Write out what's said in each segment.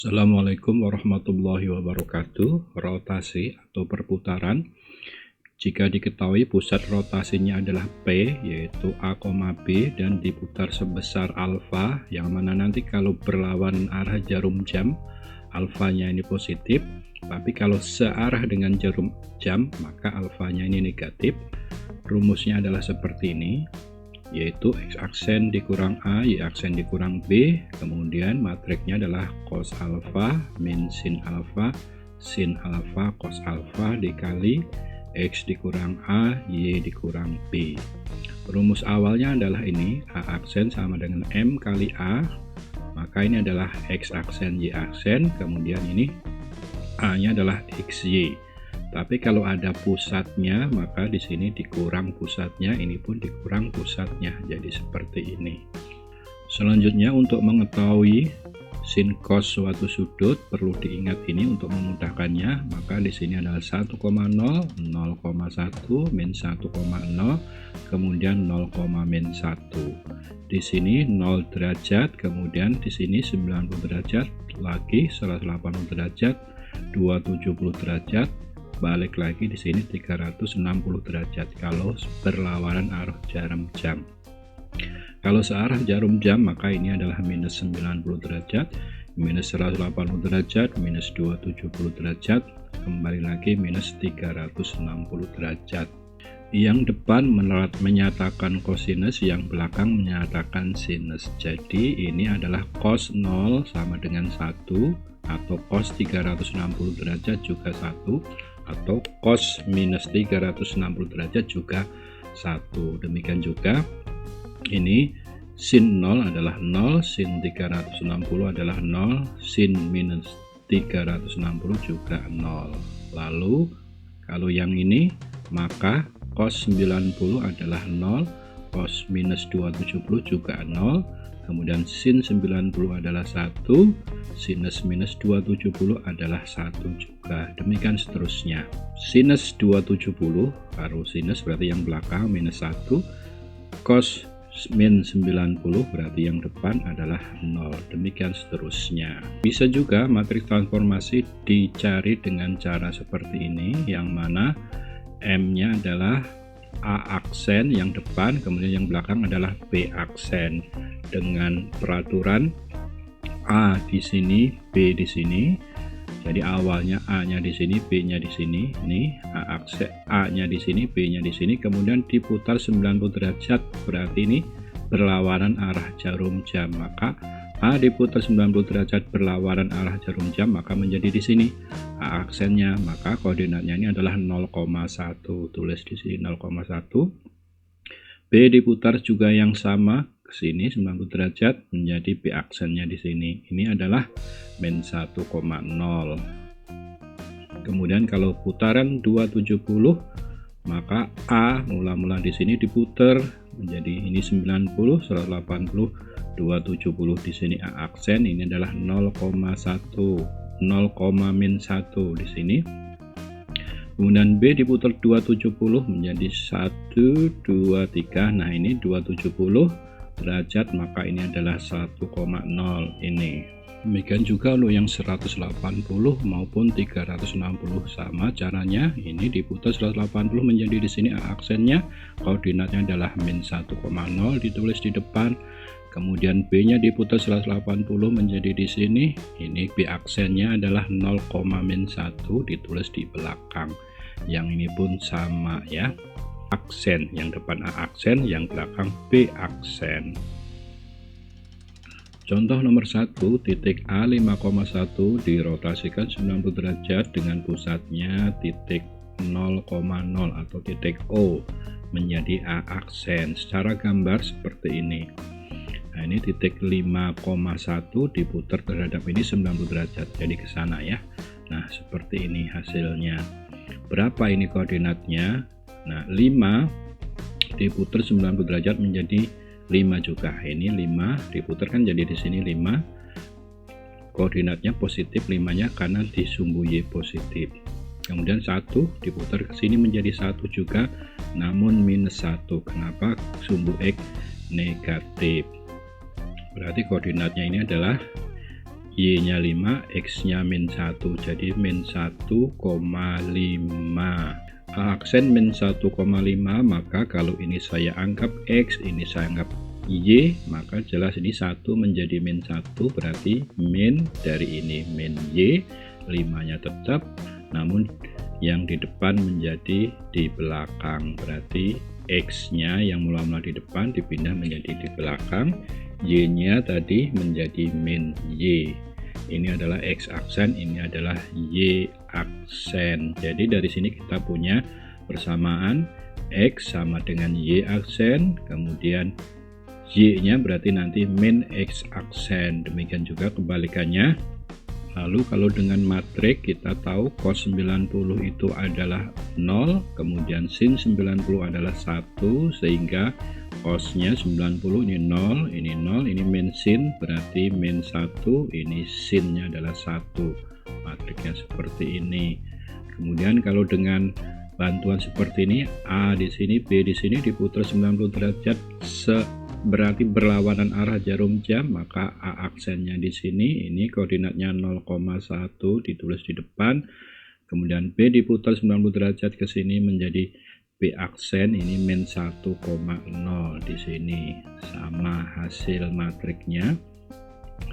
Assalamualaikum warahmatullahi wabarakatuh. Rotasi atau perputaran. Jika diketahui pusat rotasinya adalah P, yaitu A, B, dan diputar sebesar alfa, yang mana nanti kalau berlawan arah jarum jam, alfanya ini positif, tapi kalau searah dengan jarum jam, maka alfanya ini negatif. Rumusnya adalah seperti ini, yaitu X aksen dikurang A, Y aksen dikurang B, kemudian matriksnya adalah cos alfa min sin alfa cos alfa dikali X dikurang A, Y dikurang B. Rumus awalnya adalah ini, A aksen sama dengan M kali A, maka ini adalah X aksen Y aksen, kemudian ini A nya adalah XY. Tapi kalau ada pusatnya, maka di sini dikurang pusatnya, ini pun dikurang pusatnya. Jadi seperti ini. Selanjutnya untuk mengetahui sin cos suatu sudut perlu diingat ini untuk memudahkannya, maka di sini adalah 1,0, 0,1, min 1,0, kemudian 0, min 1. Di sini 0 derajat, kemudian di sini 90 derajat, lagi 180 derajat, 270 derajat, balik lagi di sini 360 derajat kalau berlawanan arah jarum jam. Kalau searah jarum jam, maka ini adalah minus 90 derajat, minus 180 derajat, minus 270 derajat, kembali lagi minus 360 derajat. Yang depan menyatakan kosinus, yang belakang menyatakan sinus. Jadi ini adalah cos 0 sama dengan 1, atau cos 360 derajat juga 1, atau cos minus 360 derajat juga 1. Demikian juga ini sin 0 adalah 0, sin 360 adalah 0, sin minus 360 juga 0. Lalu kalau yang ini, maka cos 90 adalah 0, cos minus 270 juga 0, kemudian sin 90 adalah 1, sinus minus 270 adalah 1 juga. Demikian seterusnya. Sinus 270, baru sinus berarti yang belakang minus 1, cos min 90 berarti yang depan adalah 0. Demikian seterusnya. Bisa juga matriks transformasi dicari dengan cara seperti ini, yang mana M-nya adalah A aksen yang depan, kemudian yang belakang adalah B aksen, dengan peraturan A di sini, B di sini. Jadi awalnya A-nya di sini, B-nya di sini. Ini A aksen, A-nya di sini, B-nya di sini, kemudian diputar 90 derajat, berarti ini berlawanan arah jarum jam. Maka A diputar 90 derajat berlawanan arah jarum jam, maka menjadi di sini A aksennya, maka koordinatnya ini adalah 0,1. Tulis di sini 0,1. B diputar juga yang sama ke sini 90 derajat, menjadi B aksennya di sini. Ini adalah min 1,0. Kemudian kalau putaran 270, maka A mula-mula di sini diputar menjadi ini 90, 180, 270 di sini A aksen, ini adalah 0,1, 0, min 1 di sini. Kemudian B diputar 270 menjadi 1, 2, 3. Nah ini 270 derajat, maka ini adalah 1,0 ini. Demikian juga untuk yang 180 maupun 360 sama caranya. Ini diputar 180 menjadi di sini A aksennya, koordinatnya adalah min 1,0 ditulis di depan. Kemudian B-nya diputar 180 menjadi di sini. Ini B aksennya adalah 0, min 1 ditulis di belakang. Yang ini pun sama ya. Aksen, yang depan A aksen, yang belakang B aksen. Contoh nomor 1, titik A 5,1 dirotasikan 90 derajat dengan pusatnya titik 0,0 atau titik O menjadi A aksen. Secara gambar seperti ini. Nah ini titik 5,1 diputar terhadap ini 90 derajat, jadi ke sana ya. Nah seperti ini hasilnya. Berapa ini koordinatnya? Nah 5 diputar 90 derajat menjadi 5 juga. Ini 5 diputar kan jadi di sini 5. Koordinatnya positif 5-nya karena di sumbu Y positif. Kemudian 1 diputar ke sini menjadi 1 juga, namun minus 1. Kenapa? Sumbu X negatif. Berarti koordinatnya ini adalah Y-nya 5, X-nya min 1, jadi min 1,5. Aksen min 1,5, maka kalau ini saya anggap X, ini saya anggap Y, maka jelas ini 1 menjadi min 1, berarti min dari ini min Y, 5-nya tetap, namun yang di depan menjadi di belakang, berarti X-nya yang mula-mula di depan dipindah menjadi di belakang, Y-nya tadi menjadi min Y. Ini adalah X aksen, ini adalah Y aksen. Jadi dari sini kita punya persamaan X sama dengan Y aksen, kemudian Y-nya berarti nanti min X aksen. Demikian juga kebalikannya. Lalu kalau dengan matrik kita tahu cos 90 itu adalah 0, kemudian sin 90 adalah 1, sehingga cosnya 90 ini 0, ini min sin, berarti min 1, ini sinnya adalah 1. Matriknya seperti ini. Kemudian kalau dengan bantuan seperti ini, A di sini, B di sini diputar 90 derajat berarti berlawanan arah jarum jam, maka A aksennya di sini, ini koordinatnya 0,1 ditulis di depan, kemudian B diputar 90 derajat ke sini menjadi B aksen, ini min 1,0 di sini, sama hasil matriknya.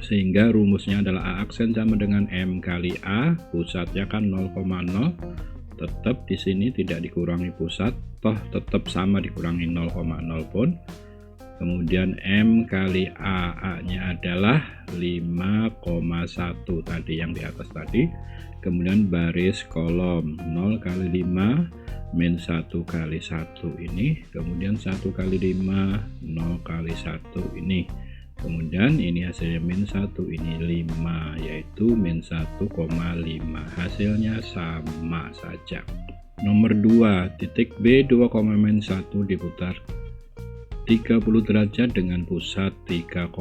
Sehingga rumusnya adalah A aksen sama dengan M kali A, pusatnya kan 0,0, tetap di sini tidak dikurangi pusat, toh tetap sama dikurangi 0,0 pun. Kemudian M kali A nya adalah 5,1 tadi yang di atas tadi, kemudian baris kolom 0 kali 5 min 1 kali 1 ini, kemudian 1 kali 5 0 kali 1 ini, kemudian ini hasilnya min 1, ini 5, yaitu min 1,5. Hasilnya sama saja. Nomor 2, titik B 2,1 diputar 30 derajat dengan pusat 3,5,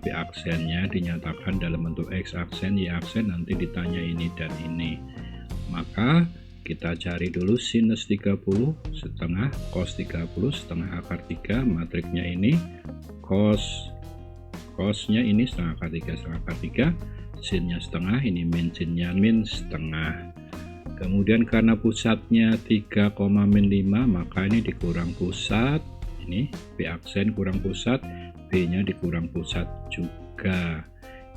B aksennya dinyatakan dalam bentuk X aksen, Y aksen, nanti ditanya ini dan ini. Maka kita cari dulu sinus 30 setengah, cos 30 setengah akar 3, matriknya ini cosnya ini setengah akar 3 setengah akar 3, sinnya setengah, ini min sinnya min setengah. Kemudian karena pusatnya 3, min 5, maka ini dikurang pusat, ini B aksen kurang pusat, B nya dikurang pusat juga,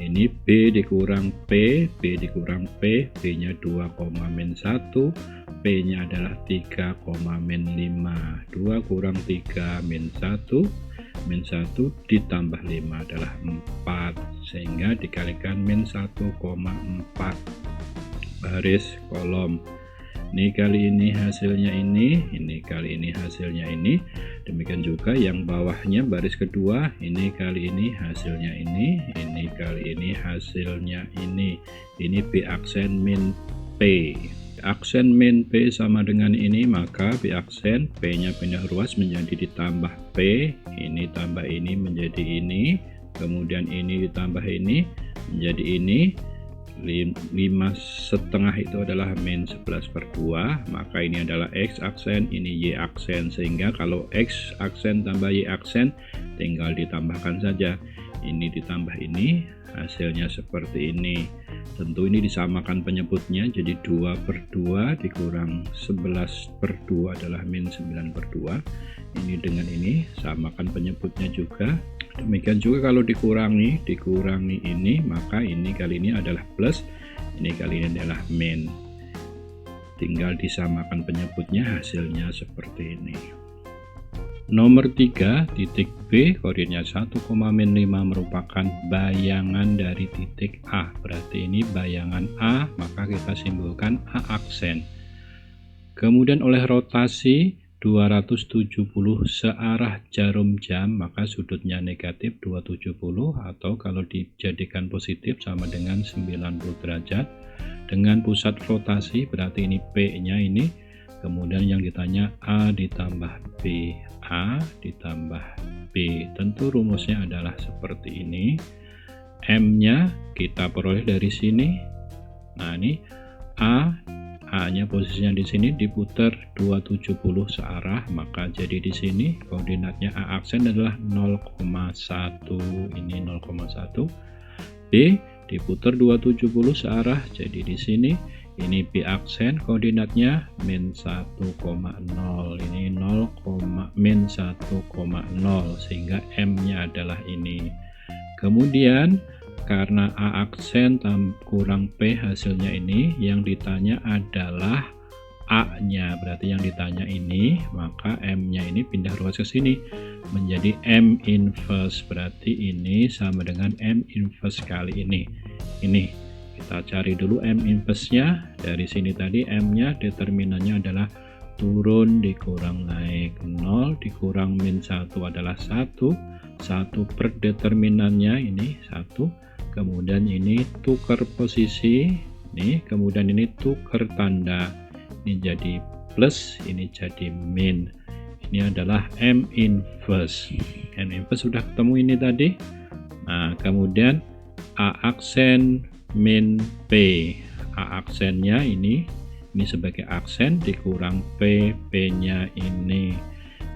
ini B dikurang P, B dikurang P, B nya 2, min 1, P nya adalah 3, min 5, 2 kurang 3 min 1, min 1 ditambah 5 adalah 4, sehingga dikalikan min 1,4, baris kolom. Ini kali ini hasilnya ini kali ini hasilnya ini, demikian juga yang bawahnya baris kedua, ini kali ini hasilnya ini kali ini hasilnya ini B aksen min P. Aksen min P sama dengan ini, maka B aksen P nya pindah ruas menjadi ditambah P, ini tambah ini menjadi ini, kemudian ini ditambah ini menjadi ini, 5,5 itu adalah min 11/2, maka ini adalah X aksen, ini Y aksen, sehingga kalau X aksen tambah Y aksen tinggal ditambahkan saja, ini ditambah ini, hasilnya seperti ini. Tentu ini disamakan penyebutnya, jadi 2/2 dikurang 11/2 adalah min 9/2, ini dengan ini samakan penyebutnya juga. Demikian juga kalau dikurangi ini, maka ini kali ini adalah plus, ini kali ini adalah min, tinggal disamakan penyebutnya, hasilnya seperti ini. Nomor 3, titik B koordinat 1,-5 merupakan bayangan dari titik A, berarti ini bayangan A, maka kita simbolkan A aksen. Kemudian oleh rotasi 270 searah jarum jam, maka sudutnya negatif 270, atau kalau dijadikan positif sama dengan 90 derajat. Dengan pusat rotasi berarti ini P nya ini, kemudian yang ditanya A ditambah B, A ditambah B. Tentu rumusnya adalah seperti ini. M nya kita peroleh dari sini. Nah ini A nya posisinya di sini diputar 270 searah, maka jadi di sini koordinatnya A aksen adalah 0,1, ini 0,1. B diputar 270 searah. Jadi di sini ini B aksen, koordinatnya min 1,0, ini 0, min 1,0, sehingga M nya adalah ini. Kemudian karena A aksen kurang P hasilnya ini, yang ditanya adalah A nya, berarti yang ditanya ini, maka M nya ini pindah ruas ke sini menjadi M inverse, berarti ini sama dengan M inverse kali ini. Ini kita cari dulu M inverse nya. Dari sini tadi M nya determinannya adalah turun dikurang naik, 0 dikurang min 1 adalah 1 per determinannya ini 1. Kemudian ini tukar posisi nih, kemudian ini tukar tanda, ini jadi plus, ini jadi min. Ini adalah M inverse. M inverse sudah ketemu ini tadi. Nah, kemudian A aksen min P. A aksennya ini sebagai aksen dikurang P, P-nya ini.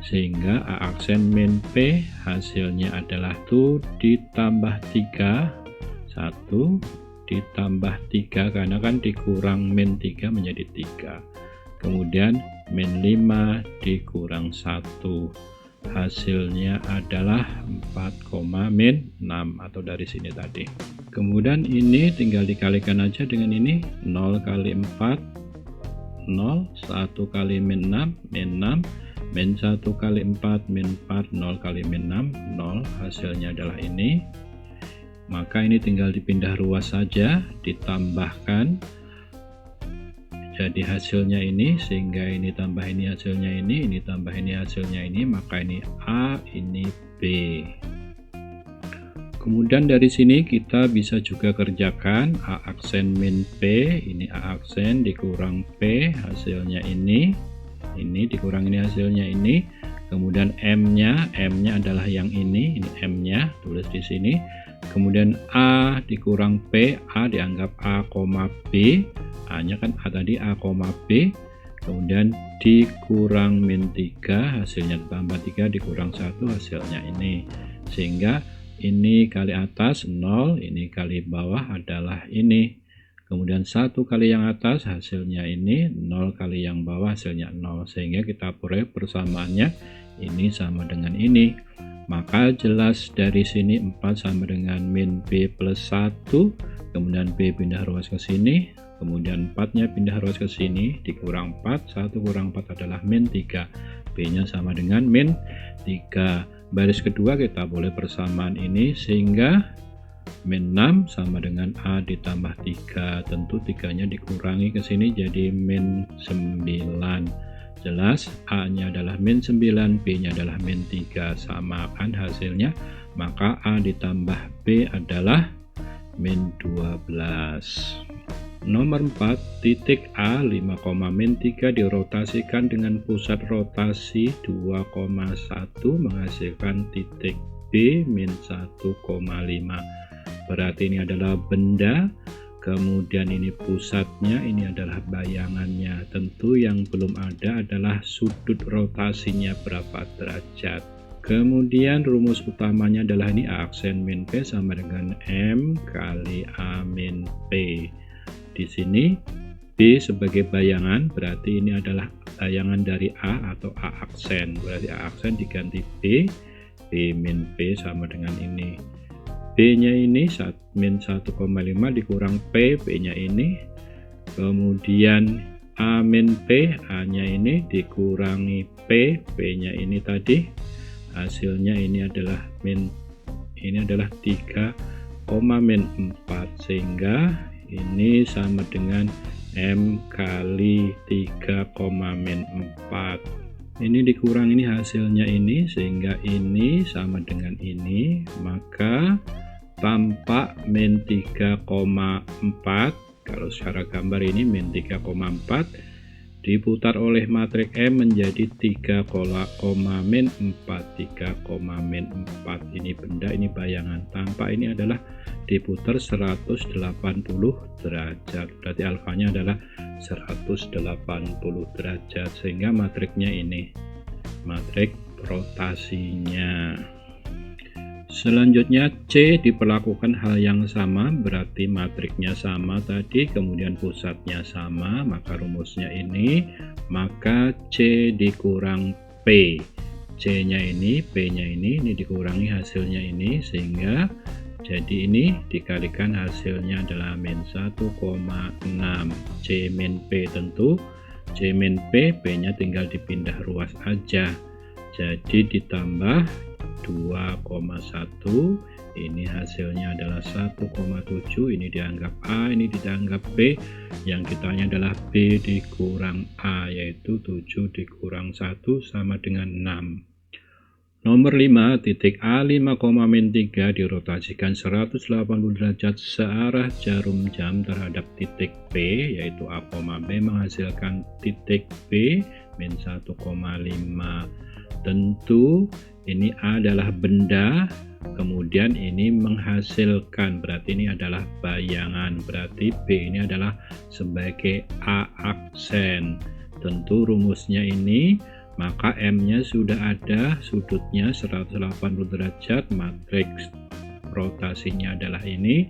Sehingga A aksen min P hasilnya adalah tuh ditambah 3, 1 ditambah 3, karena kan dikurang min 3 menjadi 3. Kemudian min 5 dikurang 1, hasilnya adalah 4, min 6 atau dari sini tadi. Kemudian ini tinggal dikalikan aja dengan ini, 0 kali 4 0, 1 kali min 6 min 6, min 1 kali 4 min 4, 0 kali min 6 0, hasilnya adalah ini. Maka ini tinggal dipindah ruas saja, ditambahkan jadi hasilnya ini, sehingga ini tambah ini hasilnya ini tambah ini hasilnya ini, maka ini A, ini B. Kemudian dari sini kita bisa juga kerjakan A aksen min P, ini A aksen dikurang P, hasilnya ini dikurang ini hasilnya ini. Kemudian M-nya adalah yang ini M-nya, tulis di sini. Kemudian A dikurang P, A dianggap A, B, A-nya kan A tadi A, B. Kemudian dikurang min 3, hasilnya tambah 3 dikurang 1, hasilnya ini. Sehingga ini kali atas 0, ini kali bawah adalah ini. Kemudian 1 kali yang atas hasilnya ini, 0 kali yang bawah hasilnya 0. Sehingga kita peroleh persamaannya ini sama dengan ini. Maka jelas dari sini 4 sama dengan min B plus 1. Kemudian B pindah ruas ke sini. Kemudian 4-nya pindah ruas ke sini, dikurang 4, 1 kurang 4 adalah min 3. B-nya sama dengan min 3. Baris kedua kita boleh persamaan ini, sehingga min 6 sama dengan A ditambah 3. Tentu 3-nya dikurangi ke sini jadi min 9. Jelas A-nya adalah min 9, B-nya adalah min 3. Samakan hasilnya, maka A ditambah B adalah min 12. Nomor 4, titik A 5, min 3 dirotasikan dengan pusat rotasi 2,1 menghasilkan titik B min 1,5. Berarti ini adalah benda, kemudian ini pusatnya, ini adalah bayangannya. Tentu yang belum ada adalah sudut rotasinya berapa derajat. Kemudian rumus utamanya adalah ini A aksen min P sama dengan M kali A min P. Di sini B sebagai bayangan, berarti ini adalah bayangan dari A atau A aksen. Berarti A aksen diganti B, B min P sama dengan ini. B-nya ini min 1,5 dikurang P, P-nya ini. Kemudian A min P, A-nya ini dikurangi P, P-nya ini tadi. Hasilnya ini adalah 3, min 4, sehingga ini sama dengan M kali 3, min 4. Ini dikurang ini hasilnya ini, sehingga ini sama dengan ini, maka tampak min 3,4. Kalau secara gambar ini min 3,4 diputar oleh matriks M menjadi 3, min 4, 3, min 4. Ini benda, ini bayangan. Tampak ini adalah diputar 180 derajat. Berarti alfanya adalah 180 derajat, sehingga matriksnya ini, matrik rotasinya. Selanjutnya C diperlakukan hal yang sama, berarti matriksnya sama tadi, kemudian pusatnya sama, maka rumusnya ini, maka C dikurang P. C-nya ini, P-nya ini dikurangi hasilnya ini, sehingga jadi ini dikalikan hasilnya adalah min 1,6. C min P tentu, C min P, P-nya tinggal dipindah ruas aja. Jadi ditambah 2,1, ini hasilnya adalah 1,7, ini dianggap A, ini dianggap B, yang kitanya adalah B dikurang A, yaitu 7 dikurang 1 sama dengan 6. Nomor 5, titik A 5,-3 dirotasikan 180 derajat searah jarum jam terhadap titik P, yaitu A, B, menghasilkan titik B min 1,5. Tentu ini A adalah benda, kemudian ini menghasilkan, berarti ini adalah bayangan, berarti B ini adalah sebagai A aksen. Tentu rumusnya ini, maka M-nya sudah ada, sudutnya 180 derajat, matriks rotasinya adalah ini,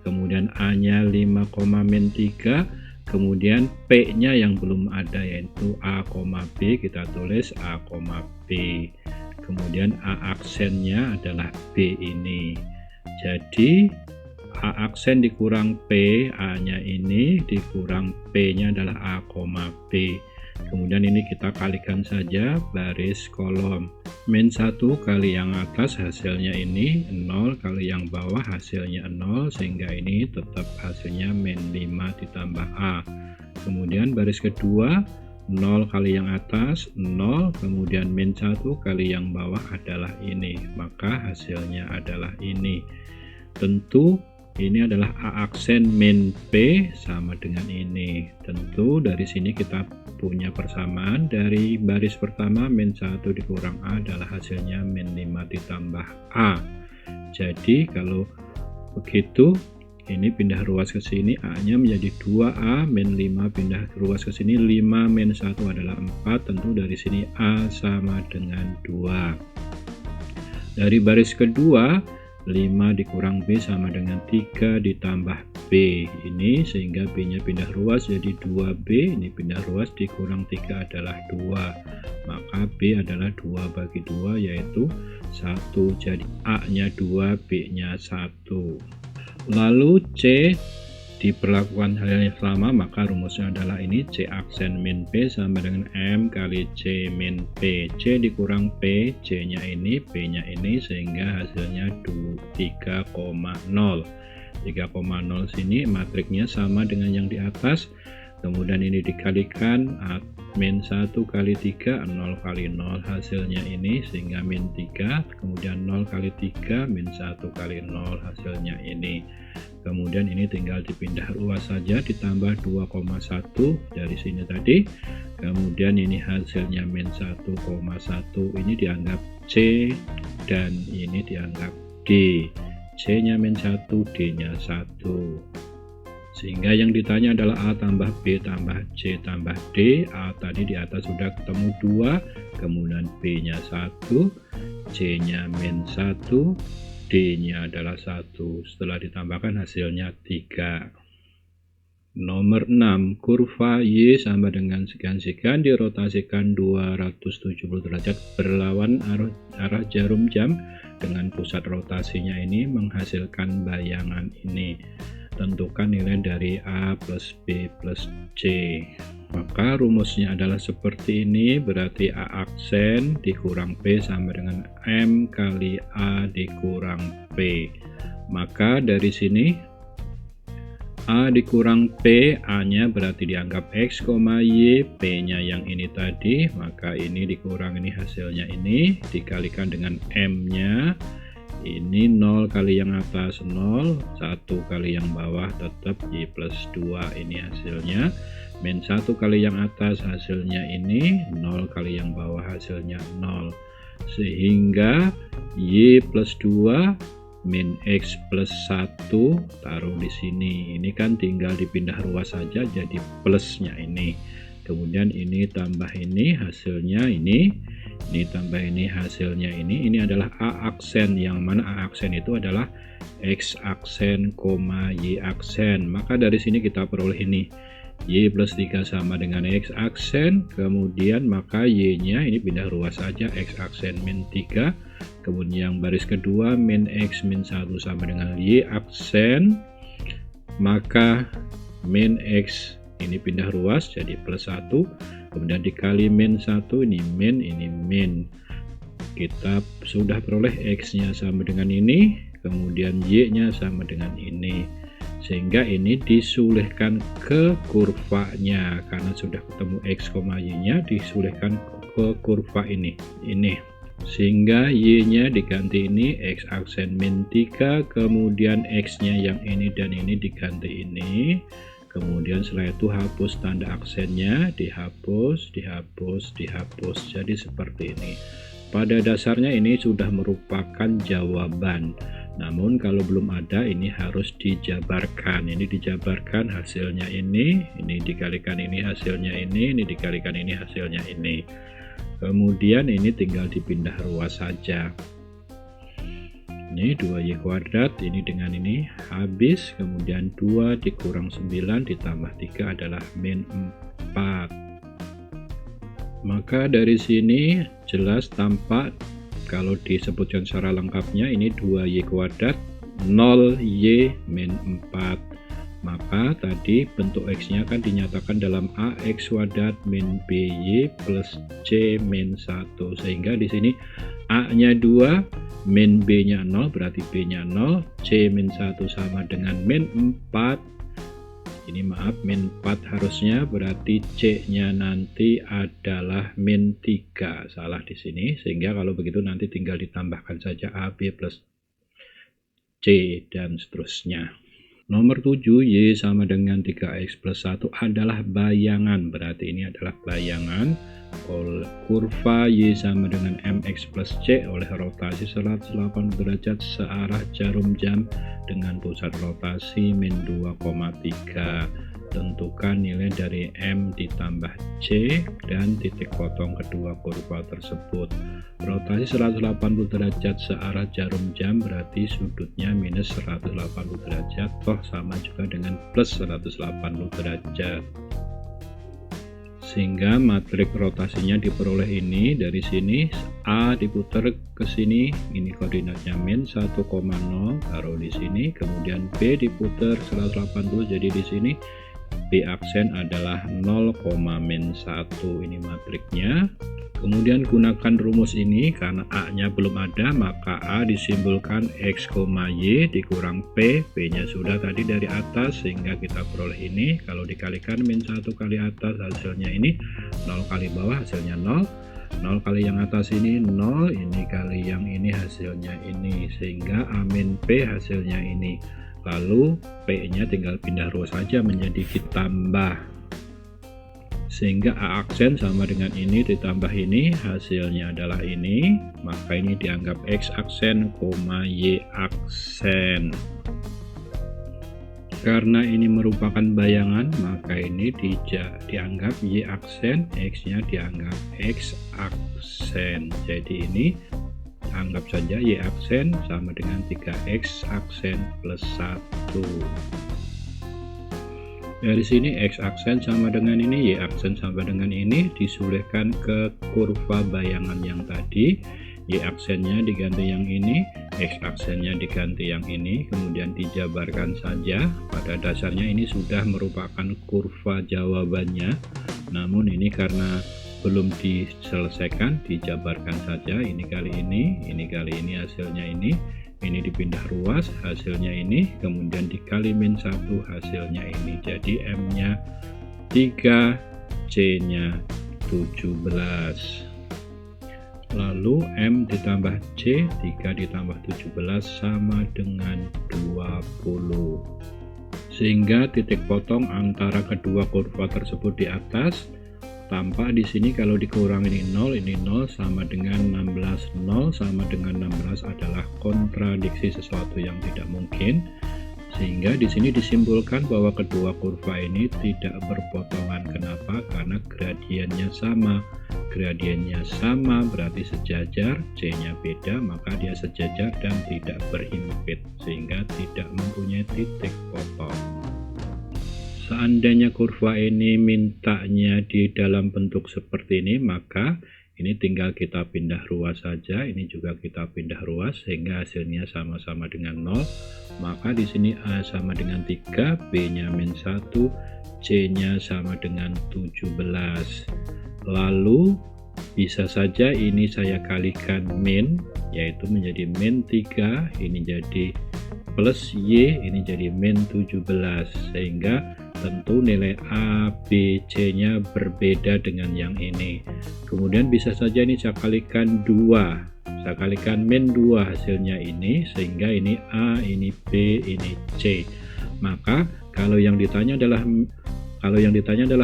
kemudian A-nya 5,-3, kemudian P-nya yang belum ada, yaitu A, B, kita tulis A, B. Kemudian A aksennya adalah B ini. Jadi A aksen dikurang P, A-nya ini dikurang P-nya adalah A, B. Kemudian ini kita kalikan saja baris kolom. Min 1 kali yang atas hasilnya ini 0, kali yang bawah hasilnya 0, sehingga ini tetap hasilnya min 5 ditambah A. Kemudian baris kedua 0 kali yang atas 0, kemudian min 1 kali yang bawah adalah ini, maka hasilnya adalah ini. Tentu ini adalah A aksen min P sama dengan ini. Tentu dari sini kita punya persamaan, dari baris pertama min 1 dikurang A adalah hasilnya min 5 ditambah A. Jadi kalau begitu ini pindah ruas ke sini, A-nya menjadi 2A, min 5 pindah ruas ke sini, 5 min 1 adalah 4, tentu dari sini A sama dengan 2. Dari baris kedua, 5 dikurang B sama dengan 3 ditambah B, ini sehingga B-nya pindah ruas jadi 2B, ini pindah ruas dikurang 3 adalah 2, maka B adalah 2 bagi 2 yaitu 1, jadi A-nya 2, B-nya 1. Lalu C diperlakukan hal yang sama, maka rumusnya adalah ini, C aksen min P sama dengan M kali C min P. C dikurang P, C-nya ini, P-nya ini, sehingga hasilnya 3,0. 3,0 sini matriksnya sama dengan yang di atas, kemudian ini dikalikan min 1 kali 3, 0 kali 0 hasilnya ini, sehingga min 3, kemudian 0 kali 3, min 1 kali 0 hasilnya ini. Kemudian ini tinggal dipindah ruas saja, ditambah 2,1 dari sini tadi, kemudian ini hasilnya min 1,1, ini dianggap C dan ini dianggap D. C-nya min 1, D-nya 1. Sehingga yang ditanya adalah A tambah B tambah C tambah D. A tadi di atas sudah ketemu 2, kemudian B-nya 1, C-nya min 1, D-nya adalah 1. Setelah ditambahkan hasilnya 3. Nomor 6, kurva Y sama dengan sekian-sekian dirotasikan 270 derajat berlawan arah jarum jam dengan pusat rotasinya ini menghasilkan bayangan ini. Tentukan nilai dari A plus B plus C. Maka rumusnya adalah seperti ini, berarti A aksen dikurang P sama dengan M kali A dikurang P. Maka dari sini A dikurang P, A-nya berarti dianggap X, Y, P-nya yang ini tadi, maka ini dikurang ini hasilnya ini, dikalikan dengan M-nya, ini 0 kali yang atas 0, 1 kali yang bawah tetap Y plus 2, ini hasilnya, min 1 kali yang atas hasilnya ini, 0 kali yang bawah hasilnya 0, sehingga Y plus 2 min X plus 1 taruh di sini, ini kan tinggal dipindah ruas saja jadi plusnya ini, kemudian ini tambah ini hasilnya ini ditambah ini hasilnya ini adalah A aksen, yang mana A aksen itu adalah X aksen, Y aksen. Maka dari sini kita peroleh ini Y plus 3 sama dengan X aksen, kemudian maka Y nya ini pindah ruas saja, X aksen min 3, kemudian yang baris kedua min X min 1 sama dengan Y aksen, maka min X ini pindah ruas jadi plus 1, kemudian dikali min 1, ini min. Kita sudah peroleh X nya sama dengan ini, kemudian Y nya sama dengan ini, sehingga ini disulihkan ke kurvanya karena sudah ketemu X, Y nya disulihkan ke kurva ini, sehingga Y nya diganti ini X aksen min 3, kemudian X nya yang ini dan ini diganti ini, kemudian setelah itu hapus tanda aksennya, dihapus, jadi seperti ini. Pada dasarnya ini sudah merupakan jawaban, namun kalau belum ada ini harus dijabarkan. Ini dijabarkan hasilnya ini dikalikan ini hasilnya ini dikalikan ini hasilnya ini, kemudian ini tinggal dipindah ruas saja. Ini 2y kuadrat ini dengan ini habis, kemudian 2 dikurang 9 ditambah 3 adalah min 4. Maka dari sini jelas tampak kalau disebutkan secara lengkapnya ini 2y kuadrat 0y min 4. Maka tadi bentuk X nya kan dinyatakan dalam AX kuadrat min BY plus C min 1, sehingga di sini A nya 2, min B nya 0, berarti B nya 0, C min 1 sama dengan min 4. Ini maaf, min 4 harusnya, berarti C nya nanti adalah min 3, salah di sini, sehingga kalau begitu nanti tinggal ditambahkan saja AB plus C dan seterusnya. Nomor 7, Y sama dengan 3X plus 1 adalah bayangan, berarti ini adalah bayangan. Kurva Y sama dengan MX plus C oleh rotasi 180 derajat searah jarum jam dengan pusat rotasi min 2,3. Tentukan nilai dari M ditambah C dan titik potong kedua kurva tersebut. Rotasi 180 derajat searah jarum jam berarti sudutnya minus 180 derajat, toh sama juga dengan plus 180 derajat. Sehingga matrik rotasinya diperoleh ini, dari sini A diputar ke sini, ini koordinatnya min 1,0, taruh di sini, kemudian B diputar 180, jadi di sini B aksen adalah 0, min 1, ini matriknya. Kemudian gunakan rumus ini, karena A nya belum ada maka A disimbolkan X, Y dikurang P, P nya sudah tadi dari atas sehingga kita peroleh ini. Kalau dikalikan min 1 kali atas hasilnya ini, 0 kali bawah hasilnya 0, 0 kali yang atas ini 0, ini kali yang ini hasilnya ini, sehingga A min P hasilnya ini. Lalu P nya tinggal pindah ruas saja menjadi ditambah, sehingga A aksen sama dengan ini ditambah ini, hasilnya adalah ini, maka ini dianggap X aksen, Y aksen. Karena ini merupakan bayangan, maka ini dianggap Y aksen, X nya dianggap X aksen. Jadi ini anggap saja Y aksen sama dengan 3X aksen plus 1. Dari sini X aksen sama dengan ini, Y aksen sama dengan ini, disulihkan ke kurva bayangan yang tadi. Y aksennya diganti yang ini, X aksennya diganti yang ini, kemudian dijabarkan saja. Pada dasarnya ini sudah merupakan kurva jawabannya, namun ini karena belum diselesaikan, dijabarkan saja. Ini kali ini hasilnya ini dipindah ruas hasilnya ini, kemudian dikali min 1 hasilnya ini, jadi M nya 3, C nya 17, lalu M ditambah C, 3 ditambah 17 sama dengan 20, sehingga titik potong antara kedua kurva tersebut di atas. Tampak di sini kalau dikurang ini 0 sama dengan 16, 0 sama dengan 16 adalah kontradiksi, sesuatu yang tidak mungkin. Sehingga di sini disimpulkan bahwa kedua kurva ini tidak berpotongan. Kenapa? Karena gradiennya sama. Gradiennya sama berarti sejajar, C-nya beda, maka dia sejajar dan tidak berhimpit, sehingga tidak mempunyai titik potong. Seandainya kurva ini mintanya di dalam bentuk seperti ini, maka ini tinggal kita pindah ruas saja, ini juga kita pindah ruas sehingga hasilnya sama-sama dengan 0. Maka di sini A sama dengan 3, B-nya min 1, C-nya sama dengan 17. Lalu bisa saja ini saya kalikan min, yaitu menjadi min 3, ini jadi plus Y, ini jadi min 17, sehingga tentu nilai A, B, C nya berbeda dengan yang ini. Kemudian bisa saja ini saya kalikan 2, saya kalikan min 2 hasilnya ini, sehingga ini A, ini B, ini C. Maka kalau yang ditanya adalah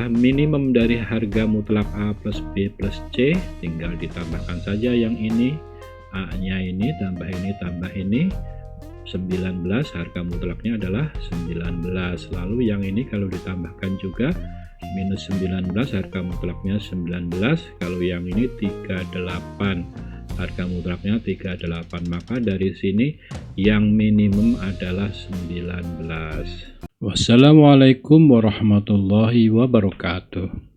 minimum dari harga mutlak A plus B plus C, tinggal ditambahkan saja yang ini, A nya ini tambah ini 19, harga mutlaknya adalah 19. Lalu yang ini kalau ditambahkan juga minus 19, harga mutlaknya 19. Kalau yang ini 38, harga mutlaknya 38. Maka dari sini yang minimum adalah 19. Wassalamualaikum warahmatullahi wabarakatuh.